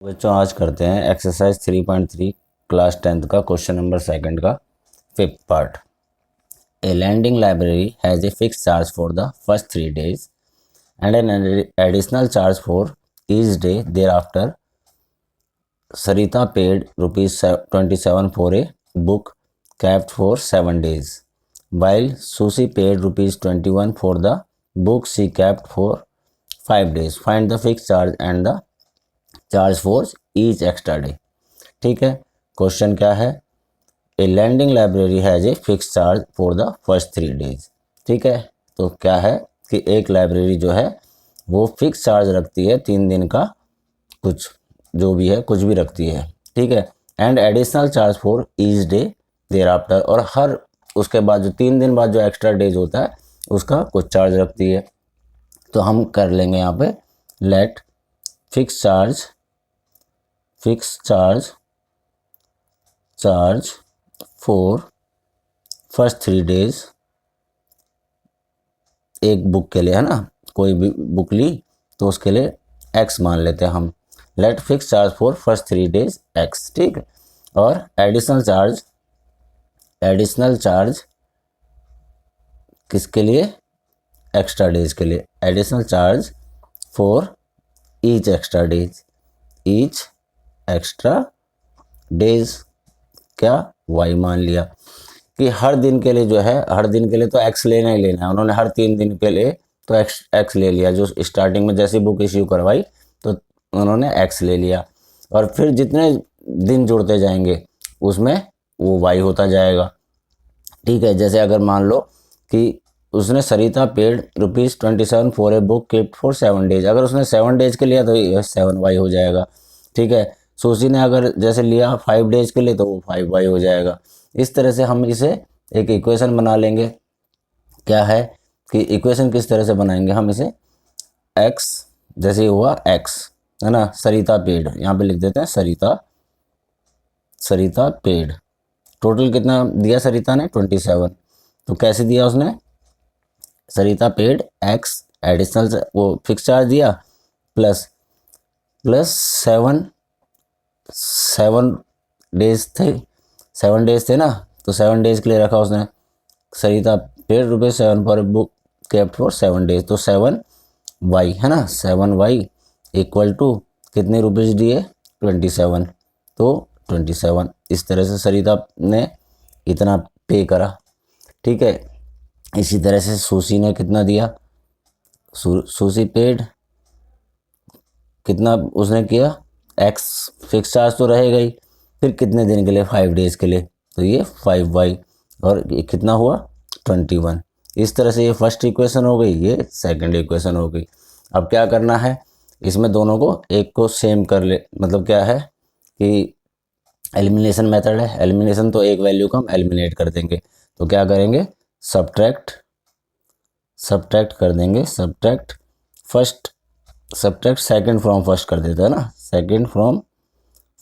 बच्चों आज करते हैं एक्सरसाइज 3.3 क्लास 10th का क्वेश्चन नंबर सेकंड का fifth part. A landing library has a fix charge for the first 3 days and an additional charge for each day thereafter. Sarita paid ₹27 for a book kept for 7 days while Susie paid ₹21 for the book she kept for 5 days. Find the fixed charge and the charge for each extra day. ठीक है, question क्या है? A landing library has a fix charge for the first 3 days। ठीक है, तो क्या है कि एक लाइब्रेरी जो है वो फिक्स चार्ज रखती है 3 दिन का, कुछ जो भी है कुछ भी रखती है। ठीक है, and additional charge for each day thereafter, और हर उसके बाद जो 3 दिन बाद जो एक्स्ट्रा डेज होता है उसका कुछ चार्ज रखती है। तो हम कर लेंगे यहाँ पे let fix charge for first 3 days एक बुक के लिए, है ना, कोई भी बुक ली तो उसके लिए x मान लेते हैं हम। Let fix charge for first 3 days x। ठीक है, और एडिशनल चार्ज किसके लिए? एक्स्ट्रा डेज के लिए। Additional charge for each extra days क्या y मान लिया कि हर दिन के लिए जो है, हर दिन के लिए तो x लेना ही लेना है। उन्होंने हर 3 दिन के लिए तो x ले लिया। जो स्टार्टिंग में जैसी बुक इश्यू करवाई तो उन्होंने x ले लिया, और फिर जितने दिन जुड़ते जाएंगे उसमें वो y होता जाएगा। ठीक है, जैसे अगर मान लो कि उसने Sarita paid ₹27 for a book kept for 7 days, अगर उसने 7 days के लिया तो ये 7y हो जाएगा। ठीक है, सुशी ने अगर जैसे लिया 5 days के लिए तो वो 5y हो जाएगा। इस तरह से हम इसे एक इक्वेशन बना लेंगे। क्या है कि इक्वेशन किस तरह से बनाएंगे हम इसे? x जैसे हुआ x, है ना, सरिता पेड, यहाँ पे लिख देते हैं सरिता पेड। टोटल कितना दिया सरिता ने? 27। तो कैसे दिया उसने? सरिता पेड x एडिशनल वो फिक्स चार्ज दिया प्लस 7 डेज थे ना, तो 7 days के लिए रखा उसने। Sarita paid ₹7 for book kept for 7 days, तो 7y, है ना, 7y इक्वल टू कितने रुपीज़ दिए? 27। तो 27, इस तरह से सरिता ने इतना पे करा। ठीक है, इसी तरह से सुशी ने कितना दिया? सुशी पेड कितना उसने किया? x फिक्स चार्ज तो रहेगा ही, फिर कितने दिन के लिए? 5 days के लिए, तो ये 5y, और ये कितना हुआ? 21। इस तरह से ये फर्स्ट इक्वेशन हो गई, ये सेकंड इक्वेशन हो गई। अब क्या करना है, इसमें दोनों को एक को सेम कर ले, मतलब क्या है कि एलिमिनेशन मेथड है। एलिमिनेशन तो एक वैल्यू को हम एलिमिनेट कर देंगे, तो क्या करेंगे? सब्ट्रैक्ट कर देंगे। सब्ट्रैक्ट सेकंड फ्रॉम फर्स्ट कर देते हैं ना, सेकंड फ्रॉम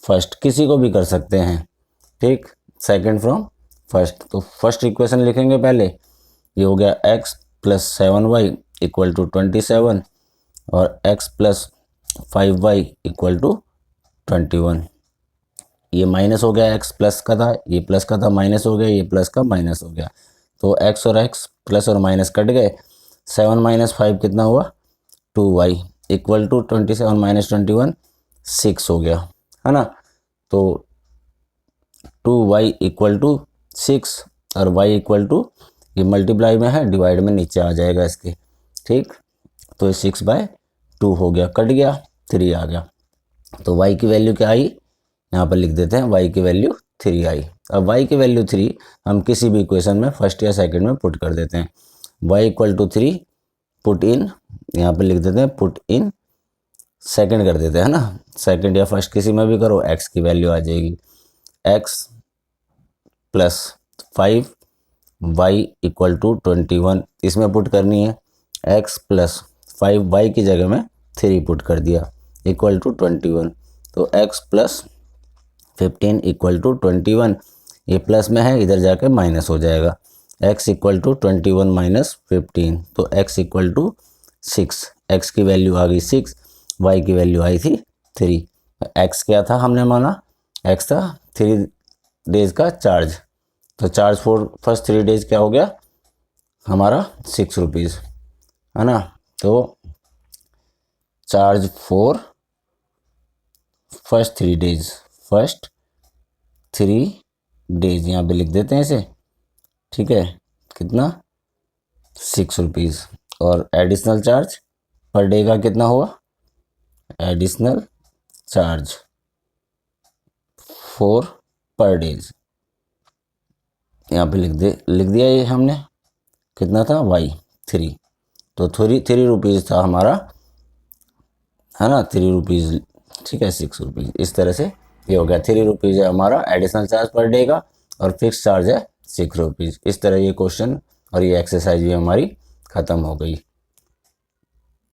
फर्स्ट किसी को भी कर सकते हैं। ठीक, सेकंड फ्रॉम फर्स्ट, तो फर्स्ट इक्वेशन लिखेंगे पहले। ये हो गया x plus 7y equal to 27, और x plus 5y equal to 21। ये माइनस हो गया, x प्लस का था, ये प्लस का था, माइनस हो गया, ये प्लस का माइनस हो गया, तो x और x प्लस और माइनस कट गए। 7 - 5 कितना हुआ? 2y इक्वल टू 27 - 21 6 हो गया, है ना। तो 2y इक्वल टू 6 और y इक्वल टू, ये मल्टीप्लाई में है, डिवाइड में नीचे आ जाएगा इसके। ठीक, तो ये 6/2 हो गया, कट गया, 3 आ गया। तो y की वैल्यू क्या आई? यहाँ पर लिख देते हैं y की वैल्यू 3 आई। अब y की वैल्यू 3 हम किसी भी इक्वेशन में फर्स्ट या सेकंड में पुट कर देते हैं। y equal to 3 put in, यहाँ पर लिख देते हैं पुट इन सेकंड कर देते हैं ना, सेकंड या फर्स्ट किसी में भी करो, x की वैल्यू आ जाएगी x plus 5y equal to 21, इसमें पुट करनी है। x प्लस 5y की जगह में 3 पुट कर दिया इक्वल टू 21, तो x प्लस 15 इक्वल टू 21, ये प्लस में है, इधर जाके माइनस हो जाएगा। x इक्वल टू 21 माइनस 15, तो x इक्वल टू 6, x की वैल्यू आ गई 6, y की वैल्यू आई थी 3, एक्स क्या था, हमने माना एक्स था 3 डेज का चार्ज, तो चार्ज फॉर फर्स्ट 3 डेज क्या हो गया हमारा 6 रुपीज़, है ना। तो चार्ज फॉर फर्स्ट 3 डेज यहाँ पे लिख देते हैं इसे, ठीक है, कितना 6 रुपीज़। और एडिशनल चार्ज पर डे का कितना हुआ, एडिशनल चार्ज फॉर पर डेज, यहाँ पे लिख दिया ये हमने, कितना था वाई 3, तो 3 रुपीज़ था हमारा, है ना, 3 रुपीज़, ठीक है, 6 रुपीज़, इस तरह से ये हो गया। 3 रुपीज़ है हमारा एडिशनल चार्ज पर डे का और फिक्स चार्ज है 6 रुपीज़। इस तरह ये क्वेश्चन और ये एक्सरसाइज भी हमारी ख़त्म हो गई।